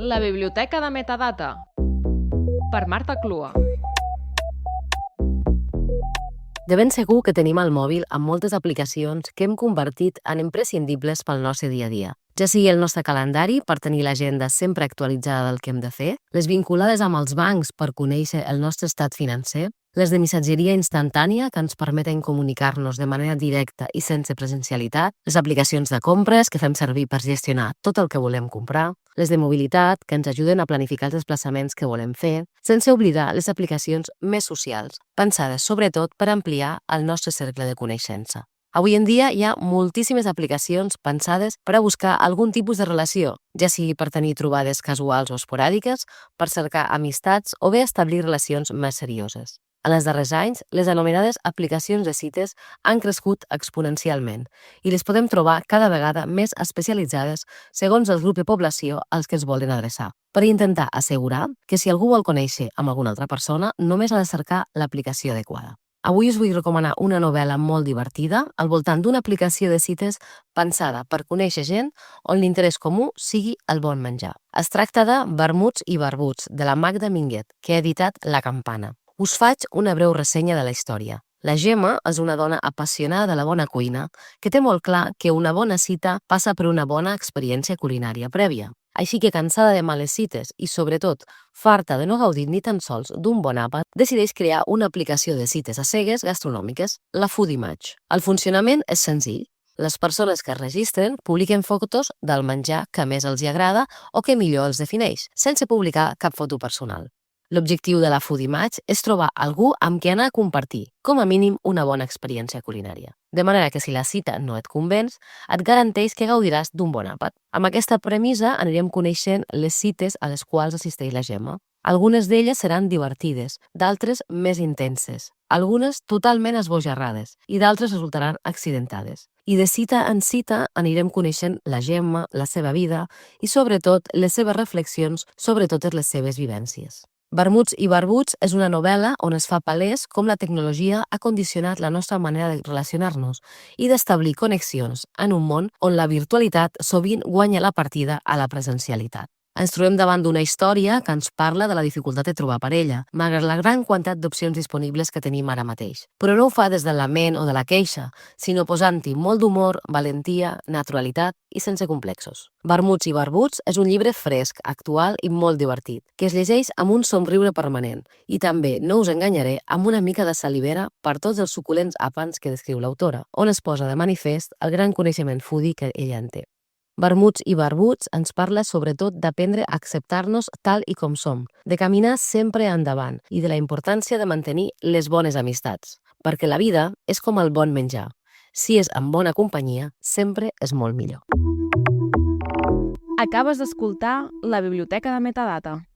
La biblioteca de metadata, per Marta Clua. De ben segur que tenim al mòbil amb moltes aplicacions que hem convertit en imprescindibles pel nostre dia a dia. Ja sigui el nostre calendari per tenir l'agenda sempre actualitzada del que hem de fer, les vinculades amb els bancs per conèixer el nostre estat financer, les de missatgeria instantània que ens permeten comunicar-nos de manera directa i sense presencialitat, les aplicacions de compres que fem servir per gestionar tot el que volem comprar, les de mobilitat que ens ajuden a planificar els desplaçaments que volem fer, sense oblidar les aplicacions més socials, pensades sobretot per ampliar el nostre cercle de coneixença. Avui en dia hi ha moltíssimes aplicacions pensades per a buscar algun tipus de relació, ja sigui per tenir trobades casuals o esporàdiques, per cercar amistats o bé establir relacions més serioses. En els darrers anys, les anomenades aplicacions de cites han crescut exponencialment i les podem trobar cada vegada més especialitzades segons el grup de població als que es volen adreçar, per intentar assegurar que si algú vol conèixer amb alguna altra persona, només ha de cercar l'aplicació adequada. Avui us vull recomanar una novel·la molt divertida al voltant d'una aplicació de cites pensada per conèixer gent on l'interès comú sigui el bon menjar. Es tracta de Vermuts i Barbuts, de la Magda Minguet, que ha editat La Campana. Us faig una breu ressenya de la història. La Gemma és una dona apassionada de la bona cuina que té molt clar que una bona cita passa per una bona experiència culinària prèvia. Així que, cansada de males cites i, sobretot, farta de no gaudir ni tan sols d'un bon àpat, decideix crear una aplicació de cites a cegues gastronòmiques, la Foodimatch. El funcionament és senzill. Les persones que es registren publiquen fotos del menjar que més els agrada o que millor els defineix, sense publicar cap foto personal. L'objectiu de la Foodimatch és trobar algú amb qui anar a compartir, com a mínim, una bona experiència culinària. De manera que si la cita no et convenç, et garanteix que gaudiràs d'un bon àpat. Amb aquesta premissa anirem coneixent les cites a les quals assisteix la Gemma. Algunes d'elles seran divertides, d'altres més intenses, algunes totalment esbojarrades i d'altres resultaran accidentades. I de cita en cita anirem coneixent la Gemma, la seva vida i, sobretot, les seves reflexions sobre totes les seves vivències. Vermuts i Barbuts és una novel·la on es fa palès com la tecnologia ha condicionat la nostra manera de relacionar-nos i d'establir connexions en un món on la virtualitat sovint guanya la partida a la presencialitat. Ens trobem davant d'una història que ens parla de la dificultat de trobar parella, malgrat la gran quantitat d'opcions disponibles que tenim ara mateix. Però no ho fa des del lament o de la queixa, sinó posant-hi molt d'humor, valentia, naturalitat i sense complexos. Vermuts i Barbuts és un llibre fresc, actual i molt divertit, que es llegeix amb un somriure permanent i també, no us enganyaré, amb una mica de salivera per tots els suculents àpats que descriu l'autora, on es posa de manifest el gran coneixement foodie que ella en té. Vermuts i Barbuts ens parla sobretot d'aprendre a acceptar-nos tal i com som, de caminar sempre endavant i de la importància de mantenir les bones amistats, perquè la vida és com el bon menjar. Si és amb bona companyia, sempre és molt millor. Acabes d'escoltar La biblioteca de metadata.